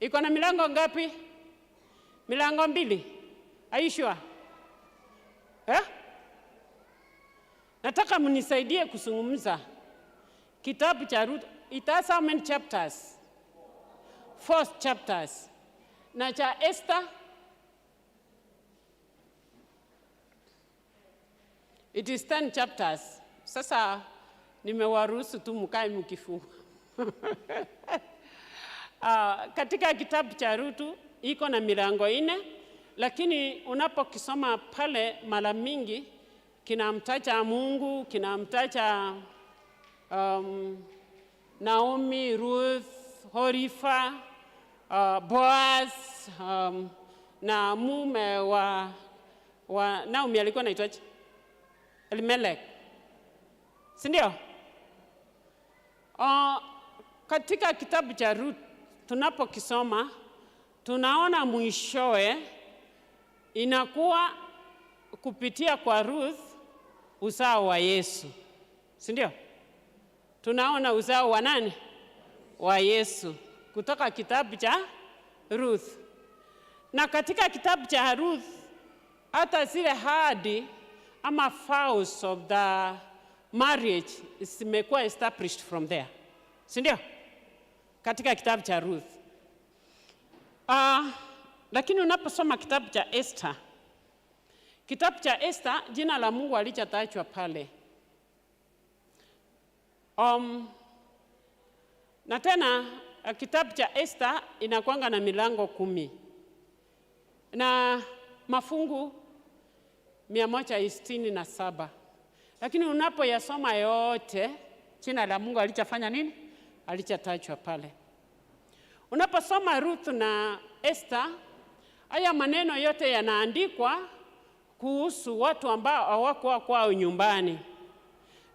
Iko na milango ngapi? Milango 2. Are you sure? Nataka mnisaidie kuzungumza. Kitabu cha Ruth, it has how many chapters? 4 chapters. Na cha Esther, it is 10 chapters. Sasa nimewaruhusu tu mkae mkifunga. Katika kitabu cha Ruth iko na milango 4, lakini unapokisoma pale mara mingi kinamtaja Mungu, kinamtaja Naomi, Ruth, Horifa, Boaz, na mume wa Naomi alikuwa anaitwaje? Elimelech. Si ndio? Katika kitabu cha Ruth tunapokisoma tunaona mwishowe inakuwa kupitia kwa Ruth uzao wa Yesu. Si ndio? Tunaona uzao wa nani? Wa Yesu kutoka kitabu cha Ruth. Na katika kitabu cha Ruth hata zile hadi ama vows of the marriage zimekuwa established from there. Si ndio? Katika kitabu cha Ruth. Lakini unaposoma kitabu cha Esther, kitabu cha Esther jina la Mungu alichotajwa pale. Na tena kitabu cha Esther inakuanga na milango 10 na mafungu 167. Lakini unapoyasoma yote jina la Mungu alichofanya nini? Alichotajwa pale. Unaposoma Ruth na Esther, haya maneno yote yanaandikwa kuhusu watu ambao hawakuwa kwao nyumbani.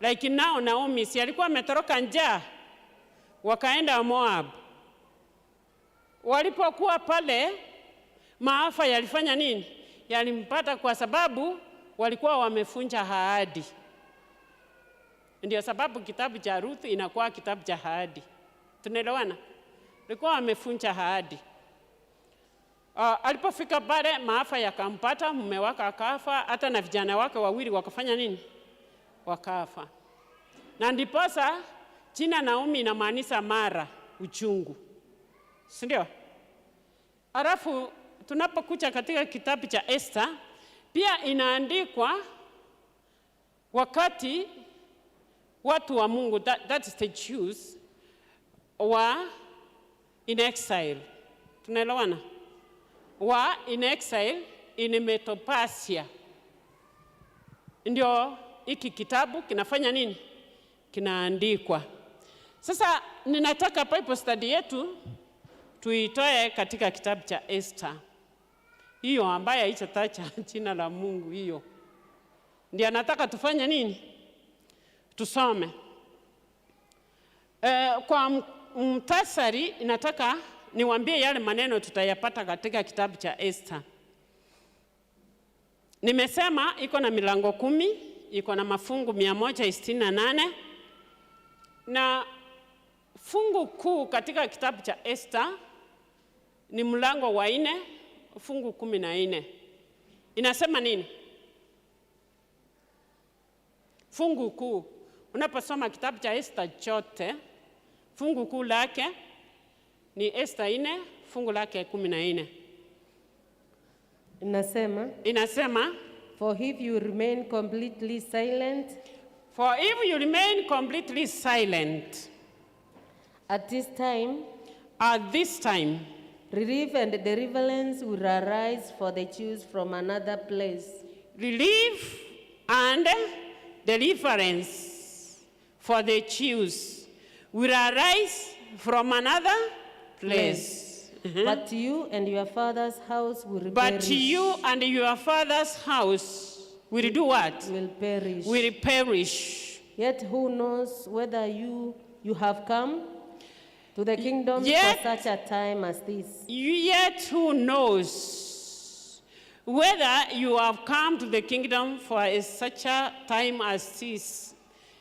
Like now Naomi si alikuwa ametoroka njaa wakaenda Moab. Walipokuwa pale maafa yalifanya nini? Yalimpata kwa sababu walikuwa wamefunja ahadi. Ndio sababu kitabu cha Ruth inakuwa kitabu cha ahadi. Tunaelewana? Walikuwa wamefunja ahadi. Alipofika pale maafa yakampata, mume wake akafa, hata na vijana wake 2 wakafanya nini? Wakafa. Na ndiposa jina Naomi inamaanisha mara, uchungu. Si ndio? Alafu tunapokuja katika kitabu cha Esther pia inaandikwa wakati watu wa Mungu, that is the Jews, were in exile. Tunaelewana? Were in exile in Mesopotamia. Ndio hiki kitabu kinafanya nini? Kinaandikwa. Sasa ninataka Bible study yetu tuitoe katika kitabu cha Esther. Hiyo ambaye haitataja jina la Mungu hiyo. Ndio nataka tufanye nini? Tusome. Kwa mtasari nataka niwaambie yale maneno tutayapata katika kitabu cha Esther. Nimesema iko na milango 10, iko na mafungu 168. Na fungu kuu katika kitabu cha Esther ni mlango wa 4, fungu 14. Inasema nini? Fungu kuu. Unaposoma kitabu cha Esther chote, fungu kuu lake ni Esther 4, fungu lake 14. Inasema, For if you remain completely silent at this time, relief and deliverance will arise for the Jews from another place. Relief and deliverance for the Jews will arise from another place. But you and your father's house will perish. But you and your father's house will do what? Will perish. Will perish. Yet who knows whether you have come to the kingdom for such a time as this? Yet who knows whether you have come to the kingdom for such a time as this?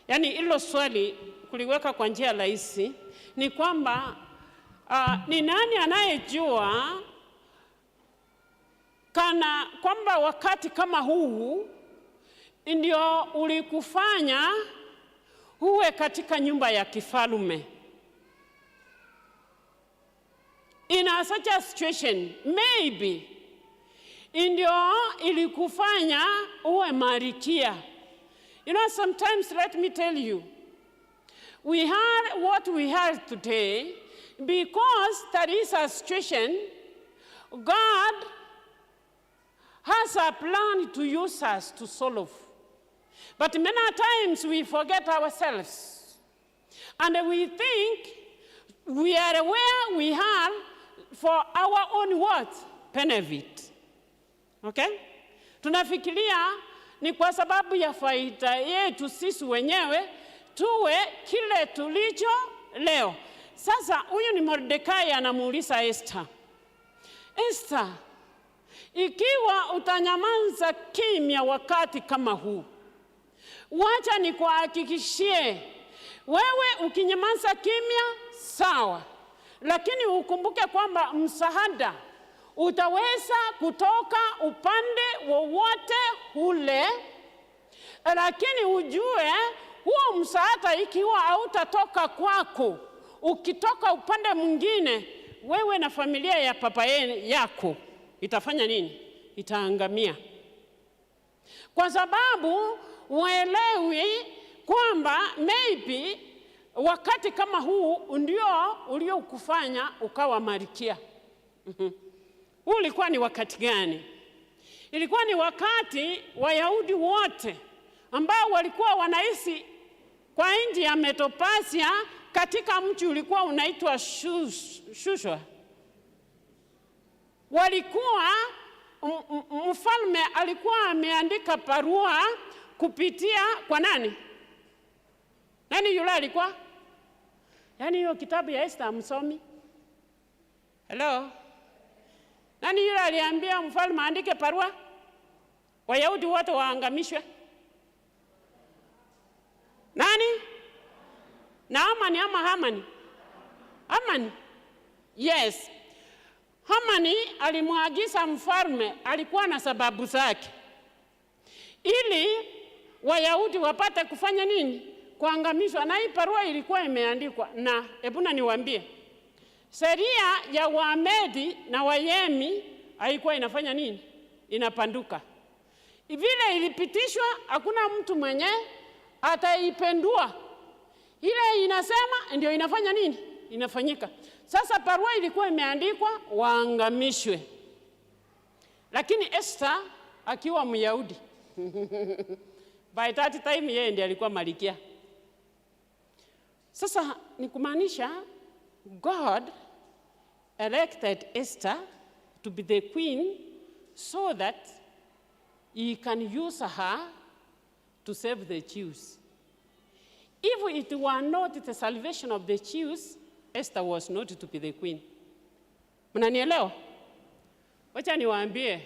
Yani ilo swali kuliweka kwa njia rahisi ni kwamba Ni nani anayejua kana kwamba wakati kama huu ndio ulikufanya uwe katika nyumba ya kifalme? In such a situation, maybe ndio ilikufanya uwe malkia. You know, sometimes, let me tell you, we had what we have today because there is a situation. God has a plan to use us to solve. But many times we forget ourselves. And we think we are where we are for our own what? Benefit. Okay? Tunafikiria ni kwa sababu ya faida yetu sisi wenyewe tuwe kile tulicho leo. Sasa huyu ni Mordekai anamuuliza Esther. Esther, ikiwa utanyamaza kimya wakati kama huu, wacha nikuhakikishie, wewe ukinyamaza kimya sawa, lakini ukumbuke kwamba msaada utaweza kutoka upande wowote ule, lakini ujue huo msaada ikiwa hautatoka kwako, ukitoka upande mwingine, wewe na familia ya papa yako itafanya nini? Itaangamia. Kwa sababu uelewi kwamba maybe wakati kama huu ndio uliokufanya ukawa malkia. Huu ulikuwa ni wakati gani? Ilikuwa ni wakati Wayahudi wote ambao walikuwa wanaishi kwa nchi ya Mesopotamia katika mji ulikuwa unaitwa Shusha. Walikuwa mfalme alikuwa ameandika barua kupitia kwa nani? Nani yule alikuwa? Yaani hiyo kitabu ya Esther msomi? Hello? Nani yule aliambia mfalme aandike barua Wayahudi wote waangamishwe? Nani? Naamani ama Hamani? Hamani. Yes. Hamani alimwagiza mfalme, alikuwa na sababu zake, ili Wayahudi wapate kufanya nini? Kuangamishwa. Na hii barua ilikuwa imeandikwa, na hebu niwaambie, sheria ya Wamedi na Wayemi haikuwa inafanya nini? Inapanduka. Vile ilipitishwa, hakuna mtu mwenye ataipendua. Ile inasema ndio inafanya nini? Inafanyika. Sasa barua ilikuwa imeandikwa waangamishwe. Lakini Esther akiwa Myahudi by that time yeye ndiye alikuwa malkia. Sasa ni kumaanisha God elected Esther to be the queen so that he can use her to save the Jews. If it were not the salvation of the Jews, Esther was not to be the queen. Mnanielewa? Wacha niwaambie,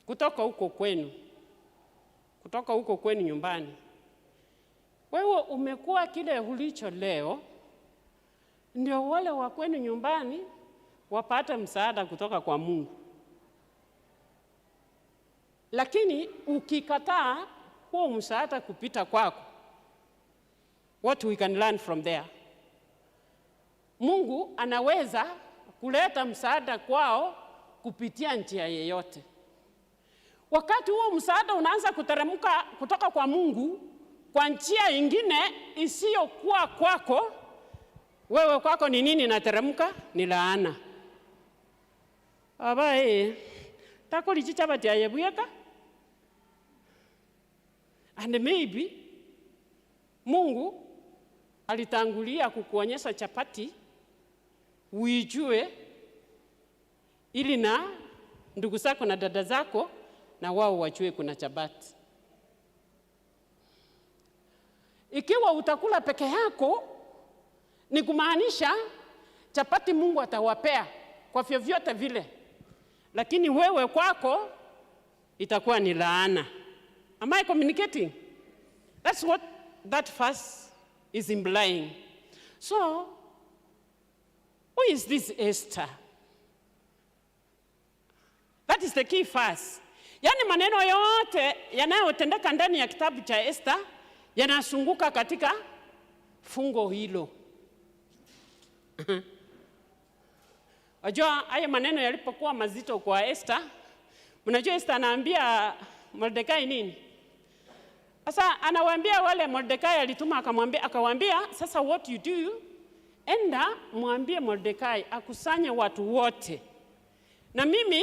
kutoka huko kwenu nyumbani, wewe umekuwa kile ulicho leo, ndio wale wa kwenu nyumbani wapate msaada kutoka kwa Mungu. Lakini ukikataa huo msaada kupita kwako, what we can learn from there? Mungu anaweza kuleta msaada kwao kupitia njia yeyote. Wakati huo msaada unaanza kuteremka kutoka kwa Mungu kwa njia nyingine isiyokuwa kwako, wewe kwako ni nini inateremka? Ni laana. Abaye takoli chichabati ayebuyeka. And maybe Mungu alitangulia kukuonyesha chapati uijue, ili na ndugu zako na dada zako na wao wajue kuna chapati. Ikiwa utakula peke yako, ni kumaanisha chapati Mungu atawapea kwa vyovyote vile, lakini wewe kwako itakuwa ni laana. Am I communicating? That's what that verse is implying. So, is this Esther? That is the key verse. Yaani maneno yote yanayotendeka ndani ya kitabu cha Esther yanasunguka katika fungo hilo. Wajua haya maneno yalipokuwa mazito kwa Esther, mnajua Esther anaambia Mordekai nini? Sasa anawaambia wale Mordekai alituma akawaambia sasa what you do, enda mwambie Mordekai akusanye watu wote. Na mimi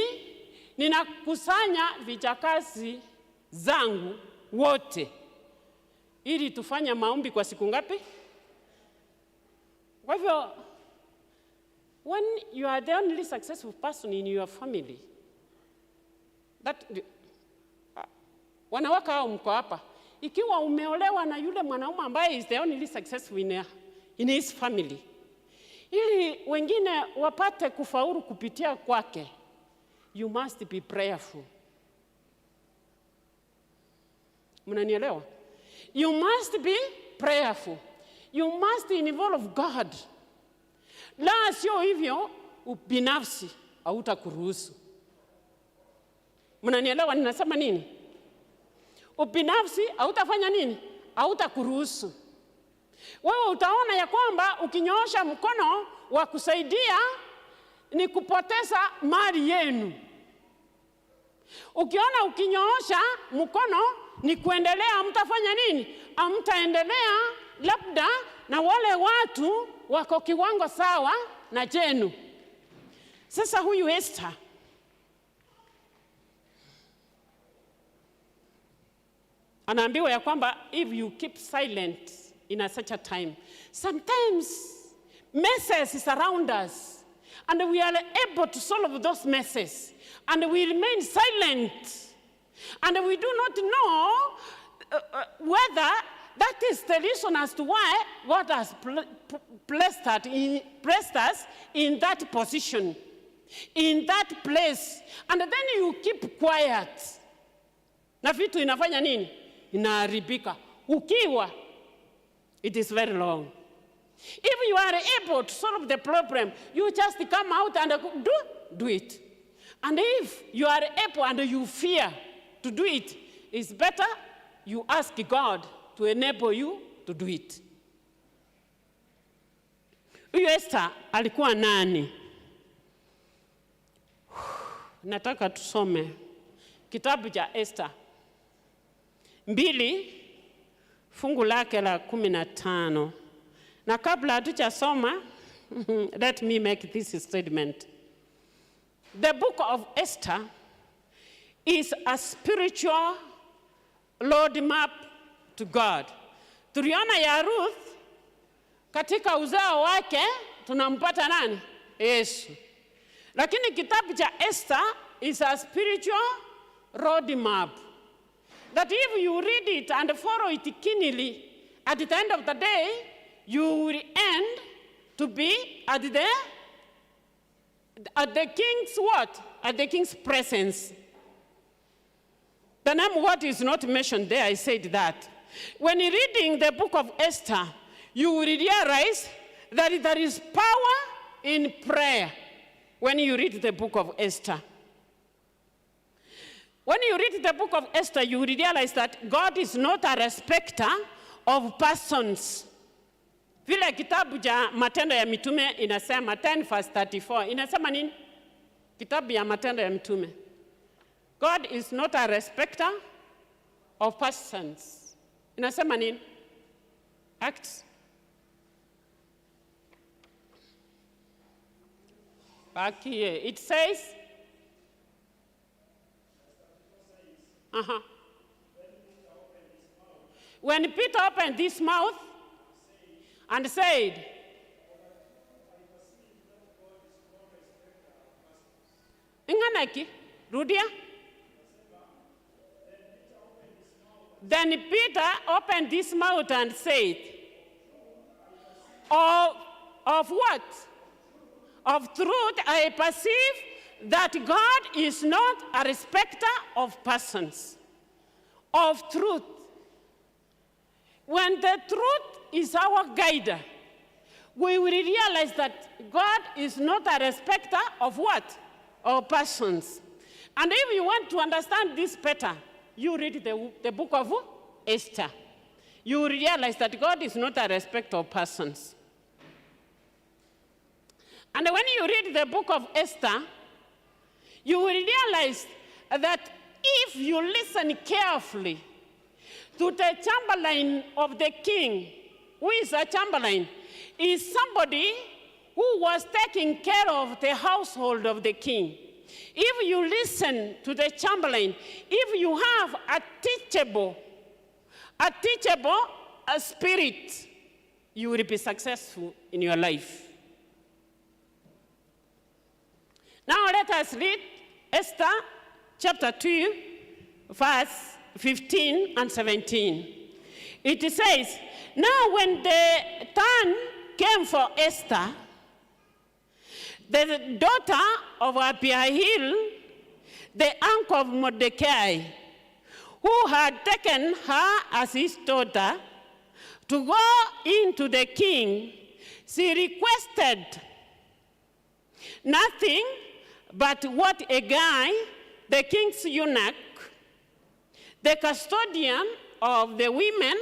ninakusanya vijakazi zangu wote ili tufanye maombi kwa siku ngapi? Kwa hivyo, when you are the only successful person in your family, wanawake hao mko hapa, ikiwa umeolewa na yule mwanaume ambaye is the only successful in his family, ili wengine wapate kufaulu kupitia kwake, you must be prayerful. Mnanielewa? You must be prayerful. You must involve God. La sio hivyo ubinafsi hautakuruhusu. Mnanielewa ninasema nini? Ubinafsi hautafanya nini? Hautakuruhusu. Wewe utaona ya kwamba ukinyoosha mkono wa kusaidia ni kupoteza mali yenu. Ukiona ukinyoosha mkono ni kuendelea, mtafanya nini? Hamtaendelea, labda na wale watu wako kiwango sawa na jenu. Sasa huyu Esther anaambiwa ya kwamba if you keep silent in such a time, sometimes messes surround us and we are able to solve those messes and we remain silent and we do not know whether that is the reason as to why God has placed us in that position, in that place. And then you keep quiet. Na vitu inafanya nini? Inaharibika. Ukiwa, it is very long. If you are able to solve the problem, you just come out and do it. And if you are able and you fear to do it, it's better you ask God to enable you to do it. Huyu Esther alikuwa nani? Nataka tusome kitabu cha Esther 2 fungu lake la 15. Na kabla hatujasoma, let me make this statement. The book of Esther is a spiritual roadmap to God. Tuliona ya Ruth katika uzao wake tunampata nani? Yesu. Lakini kitabu cha Esther is a spiritual roadmap that if you read it and follow it keenly, at the end of the day, you will end to be at the king's what? At the king's presence. The name what is not mentioned there, I said that. When you're reading the book of Esther, you will realize that there is power in prayer when you read the book of Esther. When you read the book of Esther, you will realize that God is not a respecter of persons. Vile kitabu cha Matendo ya Mitume inasema 10 verse 34. Inasema nini? Kitabu ya Matendo ya Mitume. God is not a respecter of persons. Inasema nini? Acts. Back here. It says, when Peter opened his mouth and said, Inganaki, Rudia? Then Peter opened his mouth and said, of what? Of truth, I perceive that God is not a respecter of persons. Of truth. When the truth is our guide, we will realize that God is not a respecter of what? Of persons. And if you want to understand this better, you read the book of Esther. You will realize that God is not a respecter of persons. And when you read the book of Esther, you will realize that if you listen carefully to the chamberlain of the king, who is a chamberlain, is somebody who was taking care of the household of the king. If you listen to the chamberlain, if you have a teachable spirit, you will be successful in your life. Now let us read Esther chapter 2, verse 15 and 17. It says, now when the turn came for Esther, the daughter of Abihail, the uncle of Mordecai, who had taken her as his daughter to go into the king, she requested nothing but what a guy, the king's eunuch, the custodian of the women,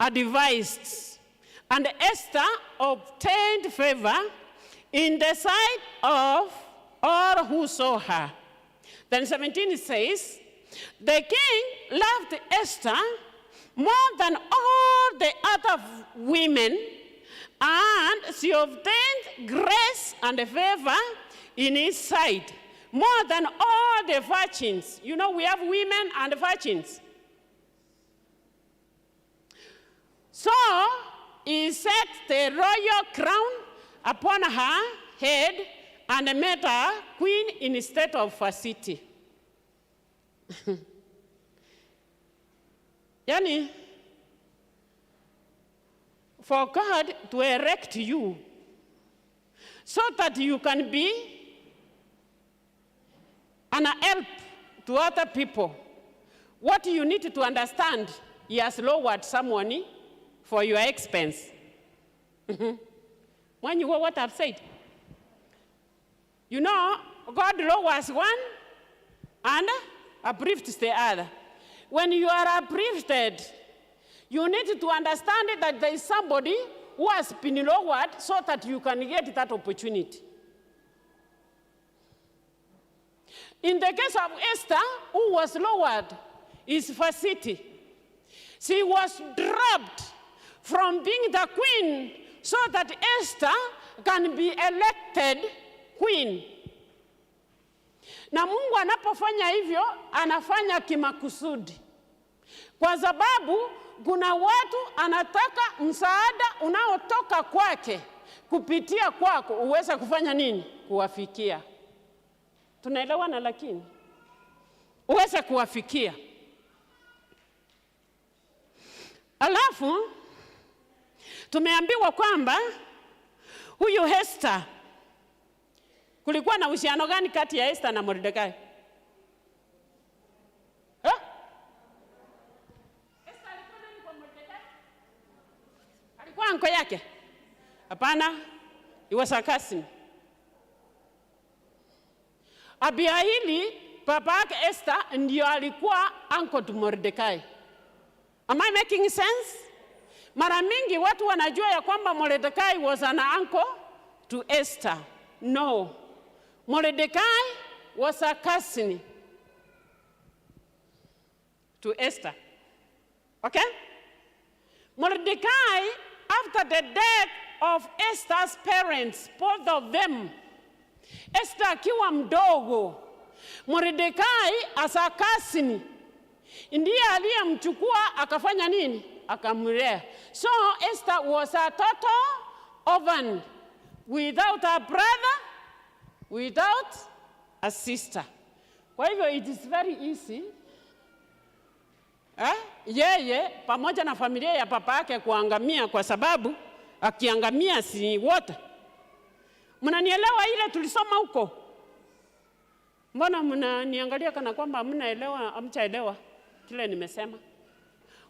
advised. And Esther obtained favor in the sight of all who saw her. Then 17 says, the king loved Esther more than all the other women, and she obtained grace and favor in his sight more than all the virgins. You know, we have women and virgins. So he set the royal crown upon her head and made her queen instead of Vasiti. Yani, for God to erect you so that you can be an help to other people, what you need to understand, he has lowered someone for your expense. When you hear what I've said, you know, God lowers one and uplifts the other. When you are uplifted, you need to understand that there is somebody who has been lowered so that you can get that opportunity. In the case of Esther, who was lowered, is Vasiti. She was dropped from being the queen so that Esther can be elected queen. Na Mungu anapofanya hivyo, anafanya kimakusudi. Kwa sababu kuna watu anataka msaada unaotoka kwake kupitia kwako uweze kufanya nini? Kuwafikia. Tunaelewana lakini? Uweze kuwafikia. Alafu tumeambiwa kwamba huyu Esther, kulikuwa na uhusiano gani kati ya Esther na Mordecai? Esther alikuwa nani kwa Mordecai? Alikuwa anko yake? Hapana, he was a cousin. Abihaili, papa yake Esther, ndio alikuwa uncle to Mordecai. Am I making sense? Mara mingi watu wanajua ya kwamba Mordecai was an uncle to Esther. No. Mordecai was a cousin to Esther. Okay? Mordecai, after the death of Esther's parents, both of them, Esther akiwa mdogo, Mordecai as a cousin, ndiye aliyemchukua akafanya nini? Akamlea. So Esther was a total orphan, without a brother, without a sister. Kwa hivyo it is very easy yeye pamoja na familia ya papa yake kuangamia, kwa sababu akiangamia si wote. Mnanielewa ile tulisoma huko? Mbona mnaniangalia kana kwamba mnaelewa, hamchaelewa kile nimesema?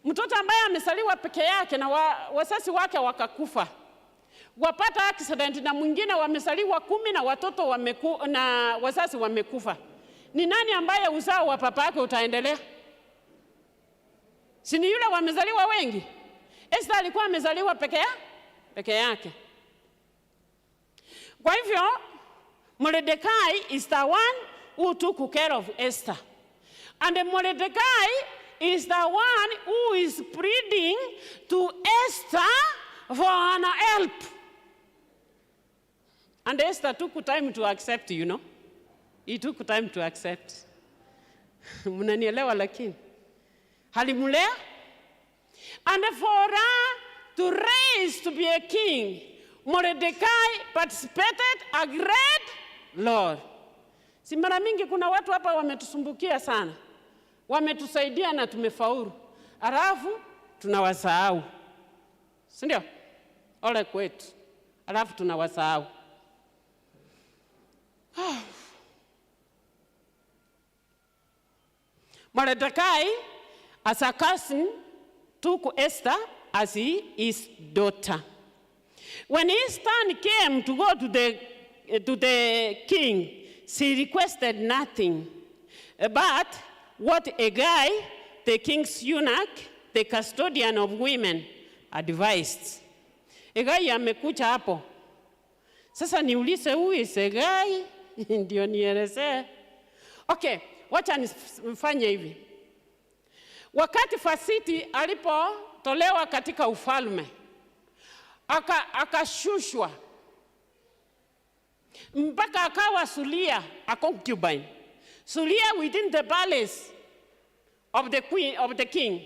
Mtoto ambaye amesaliwa peke yake na wazazi wake wakakufa, wapata accident na mwingine wamezaliwa 10 na watoto na wazazi wamekufa. Ni nani ambaye uzao wa papa yake utaendelea? Si ni yule wamezaliwa wengi? Esther alikuwa amezaliwa peke yake. Kwa hivyo Mordecai is the one who took care of Esther. And Mordecai is the one who is pleading to Esther for an help. And Esther took time to accept, you know. He took time to accept. Mnanielewa lakini? Halimulea? And for her to raise to be a king, Mordecai participated a great Lord. Si mara mingi kuna watu hapa wametusumbukia sana. Wametusaidia na tumefaulu. Alafu tunawasahau. Si ndio? Ole kwetu. Alafu tunawasahau. Mordecai, as a cousin, took Esther as his daughter. When his turn came to go to the king, she requested nothing. But what Hegai, the king's eunuch, the custodian of women, advised. Hegai amekuja hapo. Sasa niulize huyu Hegai ndio nielezee. Okay, wacha nifanye hivi. Wakati Vasiti alipotolewa katika ufalme, akashushwa mpaka akawa Sulia, a concubine. Sulia within the palace of the king.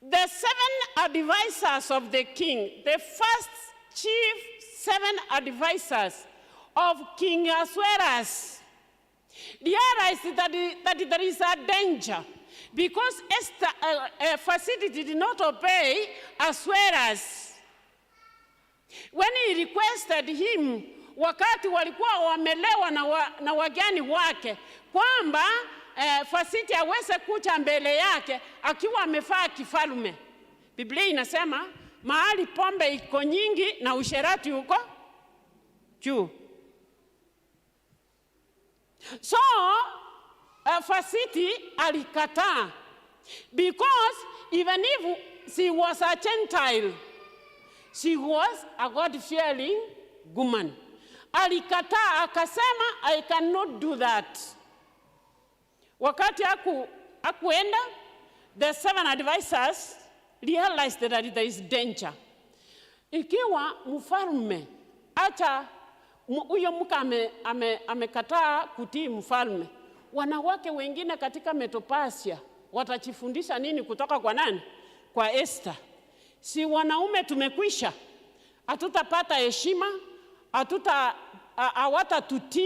The 7 advisors of the king, the first chief 7 advisors of King Ahasuerus, realized that there is a danger because Vasiti did not obey Ahasuerus. When he requested him, wakati walikuwa wamelewa na wageni wake, kwamba Vasiti aweze kuja mbele yake akiwa amevaa kifalume. Biblia inasema mahali pombe iko nyingi na usherati uko juu. So Vasiti alikataa, because even if she was a Gentile, she was a God-fearing woman. Alikataa, akasema, I cannot do that. Wakati hakuenda, the 7 advisors realized that there is danger. Ikiwa mfalme, acha huyo mke amekataa kutii mfalme, wanawake wengine katika Metopasia watachifundisha nini kutoka kwa nani? Kwa Esther. Si wanaume tumekwisha, hatutapata heshima, hawatatutii.